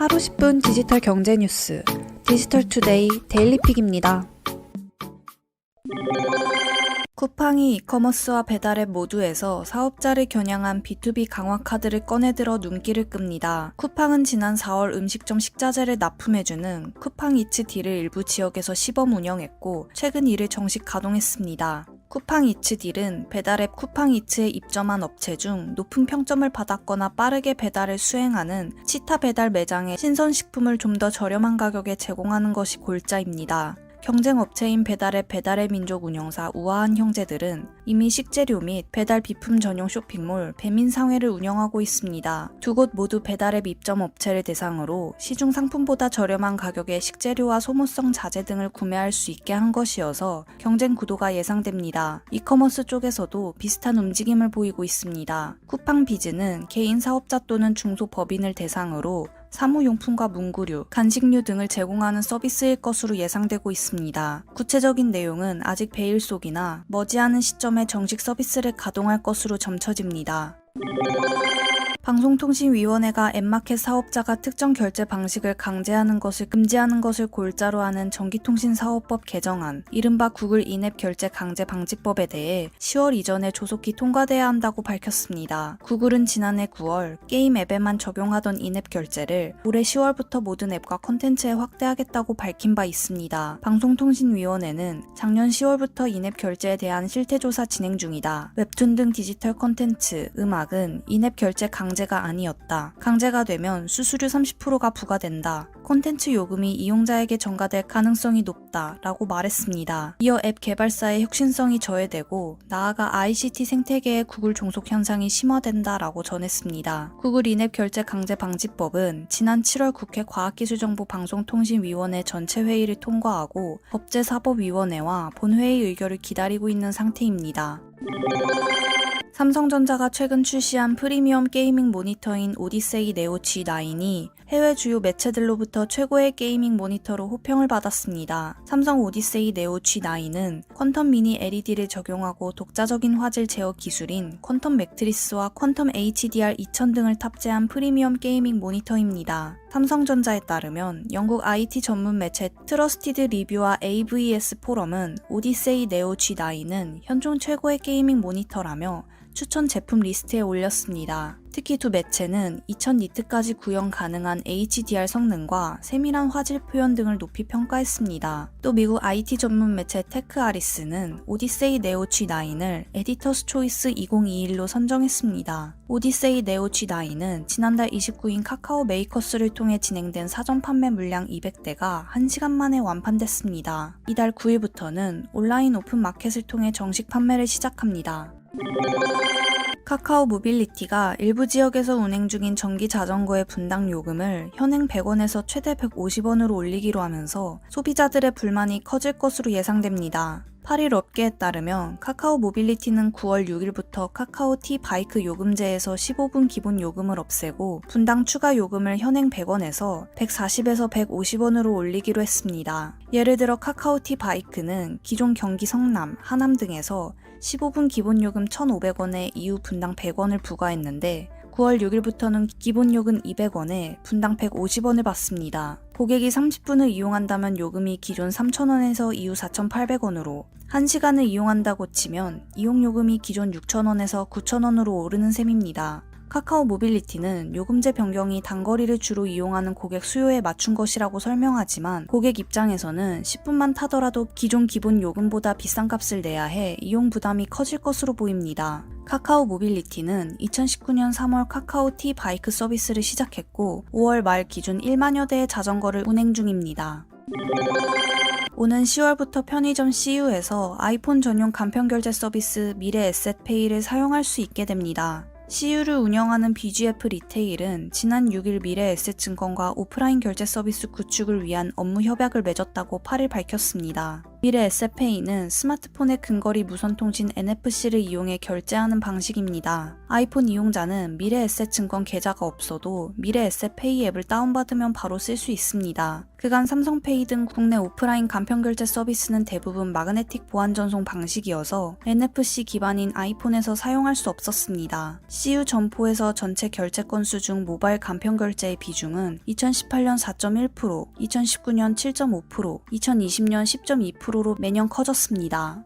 하루 10분 디지털 경제 뉴스 디지털투데이 데일리픽입니다. 쿠팡이 이커머스와 배달앱 모두에서 사업자를 겨냥한 B2B 강화 카드를 꺼내들어 눈길을 끕니다. 쿠팡은 지난 4월 음식점 식자재를 납품해주는 쿠팡이츠 딜을 일부 지역에서 시범 운영했고 최근 이를 정식 가동했습니다. 쿠팡이츠 딜은 배달앱 쿠팡이츠에 입점한 업체 중 높은 평점을 받았거나 빠르게 배달을 수행하는 치타 배달 매장에 신선식품을 좀 더 저렴한 가격에 제공하는 것이 골자입니다. 경쟁업체인 배달앱 배달의 민족 운영사 우아한 형제들은 이미 식재료 및 배달 비품 전용 쇼핑몰 배민상회를 운영하고 있습니다. 두 곳 모두 배달앱 입점 업체를 대상으로 시중 상품보다 저렴한 가격에 식재료와 소모성 자재 등을 구매할 수 있게 한 것이어서 경쟁 구도가 예상됩니다. 이커머스 쪽에서도 비슷한 움직임을 보이고 있습니다. 쿠팡비즈는 개인 사업자 또는 중소법인을 대상으로 사무용품과 문구류, 간식류 등을 제공하는 서비스일 것으로 예상되고 있습니다. 구체적인 내용은 아직 베일 속이나 머지않은 시점에 정식 서비스를 가동할 것으로 점쳐집니다. 방송통신위원회가 앱마켓 사업자가 특정 결제 방식을 강제하는 것을 금지하는 것을 골자로 하는 전기통신사업법 개정안, 이른바 구글 인앱 결제 강제 방지법에 대해 10월 이전에 조속히 통과돼야 한다고 밝혔습니다. 구글은 지난해 9월 게임 앱에만 적용하던 인앱 결제를 올해 10월부터 모든 앱과 콘텐츠에 확대하겠다고 밝힌 바 있습니다. 방송통신위원회는 작년 10월부터 인앱 결제에 대한 실태조사 진행 중이다. 웹툰 등 디지털 콘텐츠, 음악은 인앱 결제 강제가 아니었다. 강제가 되면 수수료 30%가 부과된다. 콘텐츠 요금이 이용자에게 전가될 가능성이 높다 라고 말했습니다. 이어 앱 개발사의 혁신성이 저해되고 나아가 ICT 생태계의 구글 종속 현상이 심화된다 라고 전했습니다. 구글 인앱 결제 강제 방지법은 지난 7월 국회 과학기술정보방송통신위원회 전체 회의를 통과하고 법제사법위원회와 본회의 의결을 기다리고 있는 상태입니다. 삼성전자가 최근 출시한 프리미엄 게이밍 모니터인 오디세이 네오 G9이 해외 주요 매체들로부터 최고의 게이밍 모니터로 호평을 받았습니다. 삼성 오디세이 네오 G9은 퀀텀 미니 LED를 적용하고 독자적인 화질 제어 기술인 퀀텀 매트리스와 퀀텀 HDR 2000 등을 탑재한 프리미엄 게이밍 모니터입니다. 삼성전자에 따르면 영국 IT 전문 매체 트러스티드 리뷰와 AVS 포럼은 오디세이 네오 G9은 현존 최고의 게이밍 모니터라며 추천 제품 리스트에 올렸습니다. 특히 두 매체는 2000니트까지 구형 가능한 HDR 성능과 세밀한 화질 표현 등을 높이 평가했습니다. 또 미국 IT 전문 매체 테크아리스는 오디세이 네오 G9을 에디터스 초이스 2021로 선정했습니다. 오디세이 네오 G9은 지난달 29일 카카오 메이커스를 통해 진행된 사전 판매 물량 200대가 1시간 만에 완판됐습니다. 이달 9일부터는 온라인 오픈 마켓을 통해 정식 판매를 시작합니다. 카카오 모빌리티가 일부 지역에서 운행 중인 전기 자전거의 분당 요금을 현행 100원에서 최대 150원으로 올리기로 하면서 소비자들의 불만이 커질 것으로 예상됩니다. 8일 업계에 따르면 카카오 모빌리티는 9월 6일부터 카카오 T 바이크 요금제에서 15분 기본 요금을 없애고 분당 추가 요금을 현행 100원에서 140에서 150원으로 올리기로 했습니다. 예를 들어 카카오 T 바이크는 기존 경기 성남, 하남 등에서 15분 기본 요금 1,500원에 이후 분당 100원을 부과했는데 9월 6일부터는 기본 요금 200원에 분당 150원을 받습니다. 고객이 30분을 이용한다면 요금이 기존 3,000원에서 이후 4,800원으로 1시간을 이용한다고 치면 이용요금이 기존 6,000원에서 9,000원으로 오르는 셈입니다. 카카오 모빌리티는 요금제 변경이 단거리를 주로 이용하는 고객 수요에 맞춘 것이라고 설명하지만 고객 입장에서는 10분만 타더라도 기존 기본 요금보다 비싼 값을 내야 해 이용 부담이 커질 것으로 보입니다. 카카오 모빌리티는 2019년 3월 카카오 T 바이크 서비스를 시작했고 5월 말 기준 1만여 대의 자전거를 운행 중입니다. 오는 10월부터 편의점 CU에서 아이폰 전용 간편결제 서비스 미래에셋페이를 사용할 수 있게 됩니다. CU를 운영하는 BGF 리테일은 지난 6일 미래에셋증권과 오프라인 결제 서비스 구축을 위한 업무 협약을 맺었다고 8일 밝혔습니다. 미래에셋페이는 스마트폰의 근거리 무선통신 NFC를 이용해 결제하는 방식입니다. 아이폰 이용자는 미래에셋증권 계좌가 없어도 미래에셋페이 앱을 다운받으면 바로 쓸 수 있습니다. 그간 삼성페이 등 국내 오프라인 간편결제 서비스는 대부분 마그네틱 보안 전송 방식이어서 NFC 기반인 아이폰에서 사용할 수 없었습니다. CU 점포에서 전체 결제 건수 중 모바일 간편결제의 비중은 2018년 4.1%, 2019년 7.5%, 2020년 10.2%로 매년 커졌습니다.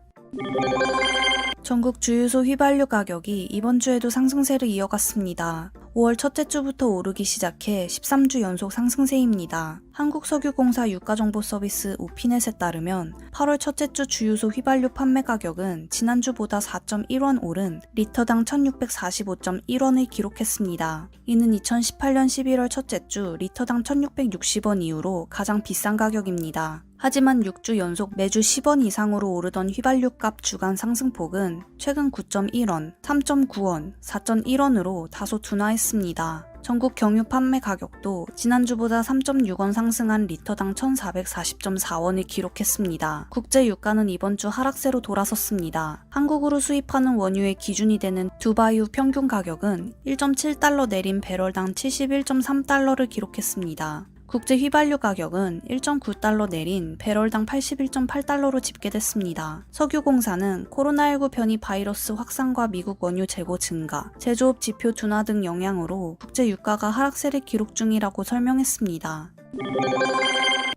전국 주유소 휘발유 가격이 이번 주에도 상승세를 이어갔습니다. 5월 첫째 주부터 오르기 시작해 13주 연속 상승세입니다. 한국석유공사 유가정보 서비스 오피넷에 따르면 8월 첫째 주 주유소 휘발유 판매 가격은 지난주보다 4.1원 오른 리터당 1645.1원을 기록했습니다. 이는 2018년 11월 첫째 주 리터당 1660원 이후로 가장 비싼 가격입니다. 하지만 6주 연속 매주 10원 이상으로 오르던 휘발유값 주간 상승폭은 최근 9.1원, 3.9원, 4.1원으로 다소 둔화했습니다. 전국 경유 판매 가격도 지난주보다 3.6원 상승한 리터당 1440.4원을 기록했습니다. 국제 유가는 이번 주 하락세로 돌아섰습니다. 한국으로 수입하는 원유의 기준이 되는 두바이유 평균 가격은 1.7달러 내린 배럴당 71.3달러를 기록했습니다. 국제 휘발유 가격은 1.9달러 내린 배럴당 81.8달러로 집계됐습니다. 석유공사는 코로나19 변이 바이러스 확산과 미국 원유 재고 증가, 제조업 지표 둔화 등 영향으로 국제 유가가 하락세를 기록 중이라고 설명했습니다.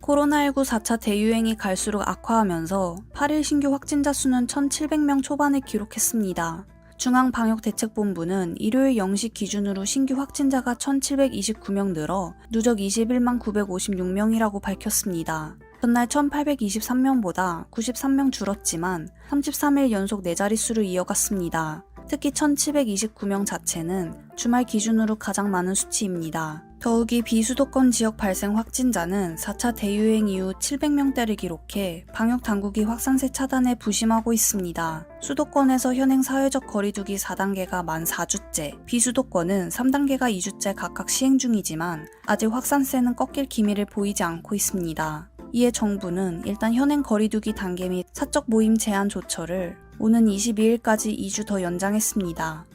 코로나19 4차 대유행이 갈수록 악화하면서 8일 신규 확진자 수는 1,700명 초반을 기록했습니다. 중앙방역대책본부는 일요일 0시 기준으로 신규 확진자가 1,729명 늘어 누적 21만 956명이라고 밝혔습니다. 전날 1,823명보다 93명 줄었지만 33일 연속 4자릿수를 이어갔습니다. 특히 1,729명 자체는 주말 기준으로 가장 많은 수치입니다. 더욱이 비수도권 지역 발생 확진자는 4차 대유행 이후 700명대를 기록해 방역당국이 확산세 차단에 부심하고 있습니다. 수도권에서 현행 사회적 거리두기 4단계가 만 4주째, 비수도권은 3단계가 2주째 각각 시행 중이지만 아직 확산세는 꺾일 기미를 보이지 않고 있습니다. 이에 정부는 일단 현행 거리두기 단계 및 사적 모임 제한 조처를 오는 22일까지 2주 더 연장했습니다.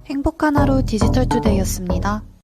행복한 하루 디지털투데이였습니다.